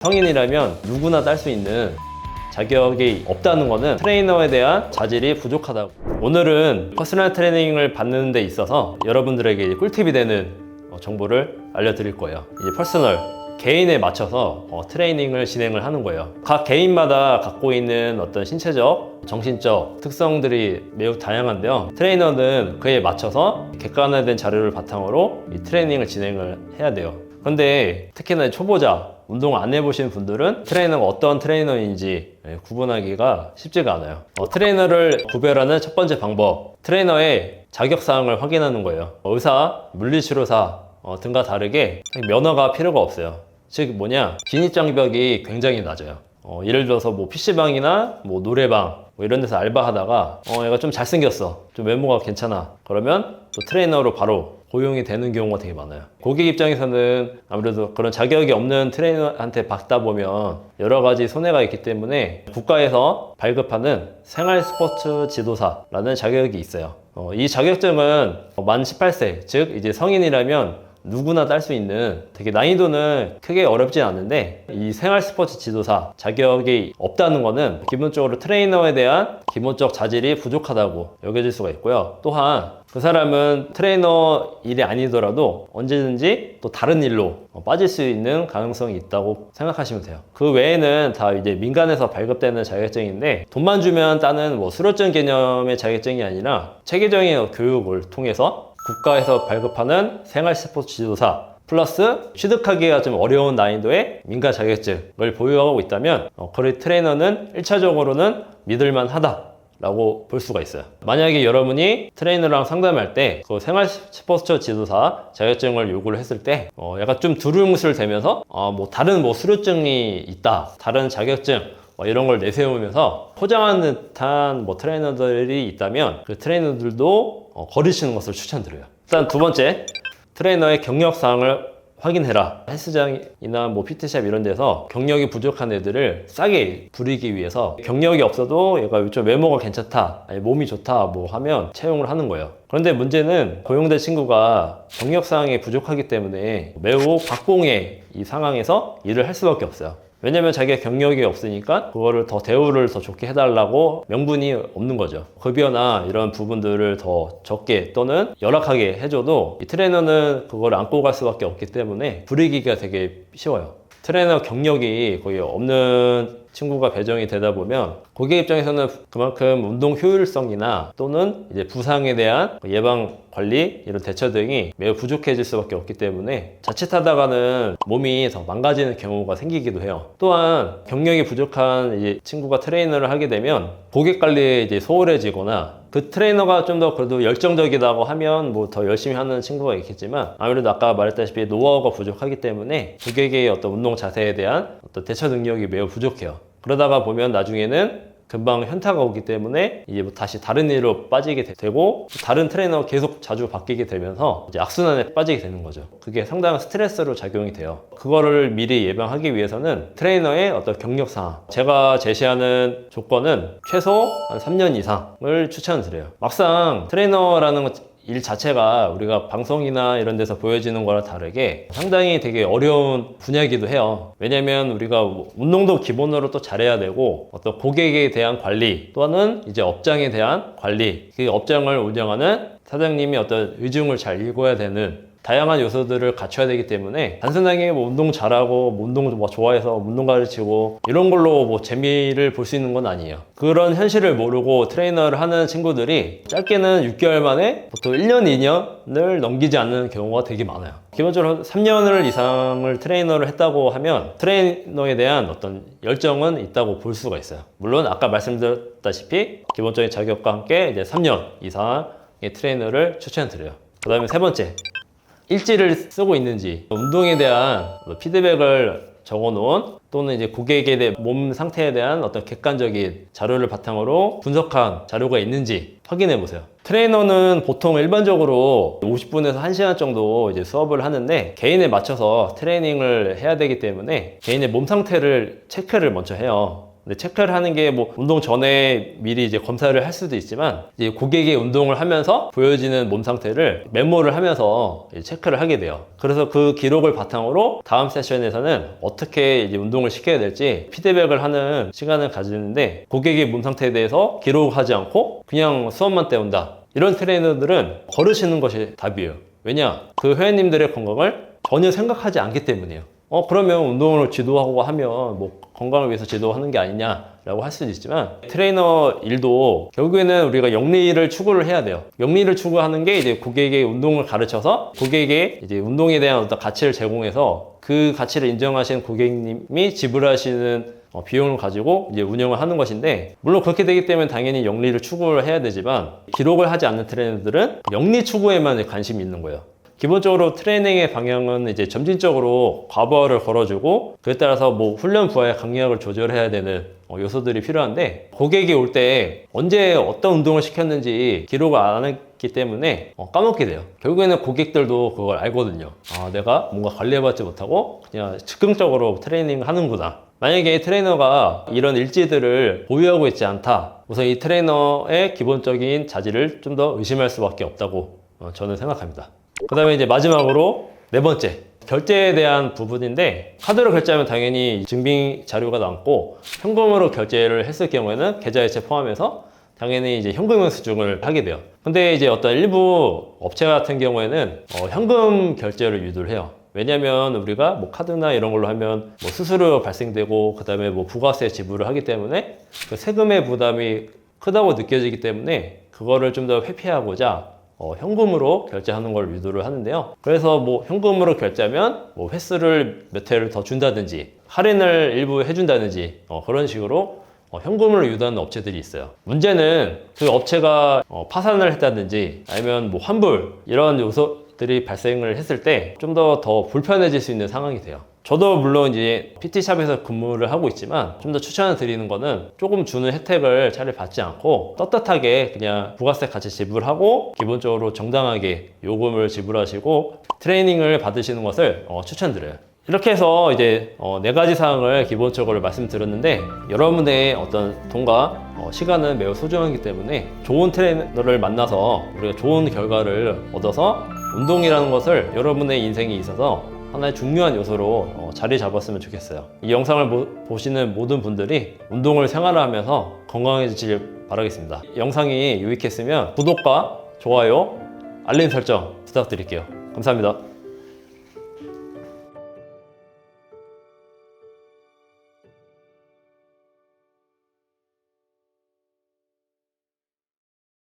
성인이라면 누구나 딸 수 있는 자격이 없다는 것은 트레이너에 대한 자질이 부족하다고. 오늘은 퍼스널 트레이닝을 받는 데 있어서 여러분들에게 꿀팁이 되는 정보를 알려드릴 거예요. 이제 퍼스널, 개인에 맞춰서 트레이닝을 진행을 하는 거예요. 각 개인마다 갖고 있는 어떤 신체적, 정신적 특성들이 매우 다양한데요. 트레이너는 그에 맞춰서 객관화된 자료를 바탕으로 이 트레이닝을 진행을 해야 돼요. 그런데 특히나 초보자, 운동 안 해보신 분들은 트레이너가 어떤 트레이너인지 구분하기가 쉽지가 않아요. 트레이너를 구별하는 첫 번째 방법, 트레이너의 자격사항을 확인하는 거예요. 의사, 물리치료사 등과 다르게 면허가 필요가 없어요. 즉 뭐냐, 진입장벽이 굉장히 낮아요. 예를 들어서 뭐 PC방이나 뭐 노래방 이런 데서 알바하다가 얘가 좀 잘생겼어, 좀 외모가 괜찮아, 그러면 또 트레이너로 바로 고용이 되는 경우가 되게 많아요. 고객 입장에서는 아무래도 그런 자격이 없는 트레이너한테 받다 보면 여러 가지 손해가 있기 때문에 국가에서 발급하는 생활 스포츠 지도사라는 자격이 있어요. 이 자격증은 만 18세, 즉 이제 성인이라면 누구나 딸 수 있는, 되게 난이도는 크게 어렵진 않은데, 이 생활 스포츠 지도사 자격이 없다는 것은 기본적으로 트레이너에 대한 기본적 자질이 부족하다고 여겨질 수가 있고요. 또한 그 사람은 트레이너 일이 아니더라도 언제든지 또 다른 일로 빠질 수 있는 가능성이 있다고 생각하시면 돼요. 그 외에는 다 이제 민간에서 발급되는 자격증인데, 돈만 주면 따는 뭐 수료증 개념의 자격증이 아니라 체계적인 교육을 통해서 국가에서 발급하는 생활 스포츠 지도사 플러스 취득하기가 좀 어려운 난이도의 민간 자격증을 보유하고 있다면 거래 트레이너는 1차적으로는 믿을만 하다 라고 볼 수가 있어요. 만약에 여러분이 트레이너랑 상담할 때 그 생활 스포츠 지도사 자격증을 요구를 했을 때 약간 좀 두루뭉술 되면서 뭐 다른 뭐 수료증이 있다, 다른 자격증 이런 걸 내세우면서 포장하는 듯한 뭐 트레이너들이 있다면 그 트레이너들도 거르시는 것을 추천드려요. 일단 두 번째, 트레이너의 경력사항을 확인해라. 헬스장이나 뭐 피트샵 이런 데서 경력이 부족한 애들을 싸게 부리기 위해서 경력이 없어도 얘가 좀 외모가 괜찮다, 아니 몸이 좋다 뭐 하면 채용을 하는 거예요. 그런데 문제는 고용된 친구가 경력사항이 부족하기 때문에 매우 박봉의 이 상황에서 일을 할 수밖에 없어요. 왜냐면 자기가 경력이 없으니까 그거를 더 대우를 더 좋게 해달라고 명분이 없는 거죠. 급여나 이런 부분들을 더 적게 또는 열악하게 해줘도 이 트레이너는 그걸 안고 갈 수밖에 없기 때문에 부리기가 되게 쉬워요. 트레이너 경력이 거의 없는 친구가 배정이 되다 보면 고객 입장에서는 그만큼 운동 효율성이나 또는 이제 부상에 대한 예방 관리 이런 대처 등이 매우 부족해질 수밖에 없기 때문에 자칫하다가는 몸이 더 망가지는 경우가 생기기도 해요. 또한 경력이 부족한 이제 친구가 트레이너를 하게 되면 고객 관리에 이제 소홀해지거나, 그 트레이너가 좀 더 그래도 열정적이라고 하면 뭐 더 열심히 하는 친구가 있겠지만 아무래도 아까 말했다시피 노하우가 부족하기 때문에 고객의 어떤 운동 자세에 대한 어떤 대처 능력이 매우 부족해요. 그러다가 보면 나중에는 금방 현타가 오기 때문에 이제 뭐 다시 다른 일로 빠지게 되고 다른 트레이너 계속 자주 바뀌게 되면서 이제 악순환에 빠지게 되는 거죠. 그게 상당한 스트레스로 작용이 돼요. 그거를 미리 예방하기 위해서는 트레이너의 어떤 경력사항, 제가 제시하는 조건은 최소 한 3년 이상을 추천드려요. 막상 트레이너라는 일 자체가 우리가 방송이나 이런 데서 보여지는 거랑 다르게 상당히 되게 어려운 분야이기도 해요. 왜냐면 우리가 운동도 기본으로 또 잘해야 되고, 어떤 고객에 대한 관리 또는 이제 업장에 대한 관리, 그 업장을 운영하는 사장님이 어떤 의중을 잘 읽어야 되는 다양한 요소들을 갖춰야 되기 때문에 단순하게 뭐 운동 잘하고 뭐 운동 뭐 좋아해서 운동 가르치고 이런 걸로 뭐 재미를 볼 수 있는 건 아니에요. 그런 현실을 모르고 트레이너를 하는 친구들이 짧게는 6개월 만에 보통 1년, 2년을 넘기지 않는 경우가 되게 많아요. 기본적으로 3년을 이상을 트레이너를 했다고 하면 트레이너에 대한 어떤 열정은 있다고 볼 수가 있어요. 물론 아까 말씀드렸다시피 기본적인 자격과 함께 이제 3년 이상의 트레이너를 추천드려요. 그 다음에 세 번째, 일지를 쓰고 있는지, 운동에 대한 피드백을 적어놓은 또는 이제 고객에 대한 몸 상태에 대한 어떤 객관적인 자료를 바탕으로 분석한 자료가 있는지 확인해 보세요. 트레이너는 보통 일반적으로 50분에서 1시간 정도 이제 수업을 하는데 개인에 맞춰서 트레이닝을 해야 되기 때문에 개인의 몸 상태를 체크를 먼저 해요. 근데 체크를 하는 게 뭐 운동 전에 미리 이제 검사를 할 수도 있지만 이제 고객이 운동을 하면서 보여지는 몸 상태를 메모를 하면서 이제 체크를 하게 돼요. 그래서 그 기록을 바탕으로 다음 세션에서는 어떻게 이제 운동을 시켜야 될지 피드백을 하는 시간을 가지는데 고객의 몸 상태에 대해서 기록하지 않고 그냥 수업만 때운다. 이런 트레이너들은 거르시는 것이 답이에요. 왜냐? 그 회원님들의 건강을 전혀 생각하지 않기 때문이에요. 그러면 운동을 지도하고 하면 뭐 건강을 위해서 지도하는 게 아니냐라고 할 수도 있지만 트레이너 일도 결국에는 우리가 영리를 추구를 해야 돼요. 영리를 추구하는 게 이제 고객의 운동을 가르쳐서 고객의 이제 운동에 대한 어떤 가치를 제공해서 그 가치를 인정하시는 고객님이 지불하시는 비용을 가지고 이제 운영을 하는 것인데, 물론 그렇게 되기 때문에 당연히 영리를 추구를 해야 되지만 기록을 하지 않는 트레이너들은 영리 추구에만 관심이 있는 거예요. 기본적으로 트레이닝의 방향은 이제 점진적으로 과부하를 걸어주고 그에 따라서 뭐 훈련 부하의 강약을 조절해야 되는 요소들이 필요한데, 고객이 올 때 언제 어떤 운동을 시켰는지 기록을 안 했기 때문에 까먹게 돼요. 결국에는 고객들도 그걸 알거든요. 내가 뭔가 관리해받지 못하고 그냥 즉흥적으로 트레이닝을 하는구나. 만약에 트레이너가 이런 일지들을 보유하고 있지 않다, 우선 이 트레이너의 기본적인 자질을 좀 더 의심할 수밖에 없다고 저는 생각합니다. 그 다음에 이제 마지막으로 네 번째, 결제에 대한 부분인데, 카드로 결제하면 당연히 증빙 자료가 남고 현금으로 결제를 했을 경우에는 계좌이체 포함해서 당연히 이제 현금 영수증을 하게 돼요. 근데 이제 어떤 일부 업체 같은 경우에는 현금 결제를 유도를 해요. 왜냐면 우리가 뭐 카드나 이런 걸로 하면 뭐 수수료 발생되고 그 다음에 뭐 부가세 지불을 하기 때문에 그 세금의 부담이 크다고 느껴지기 때문에 그거를 좀 더 회피하고자 현금으로 결제하는 걸 유도를 하는데요. 그래서 뭐 현금으로 결제하면 뭐 횟수를 몇 회를 더 준다든지 할인을 일부 해준다든지 그런 식으로 현금으로 유도하는 업체들이 있어요. 문제는 그 업체가 파산을 했다든지 아니면 뭐 환불 이런 요소들이 발생을 했을 때 좀 더 불편해질 수 있는 상황이 돼요. 저도 물론 이제 PT샵에서 근무를 하고 있지만 좀 더 추천을 드리는 거는 조금 주는 혜택을 차라리 받지 않고 ต๊떳하게 그냥 부가세 같이 지불하고 기본적으로 정당하게 요금을 지불하시고 트레이닝을 받으시는 것을 추천드려요. 이렇게 해서 이제 네 가지 사항을 기본적으로 말씀드렸는데, 여러분의 어떤 돈과 시간은 매우 소중하기 때문에 좋은 트레이너를 만나서 우리가 좋은 결과를 얻어서 운동이라는 것을 여러분의 인생에 있어서 하나의 중요한 요소로 자리 잡았으면 좋겠어요. 이 영상을 보시는 모든 분들이 운동을 생활하면서 건강해지길 바라겠습니다. 영상이 유익했으면 구독과 좋아요, 알림 설정 부탁드릴게요. 감사합니다.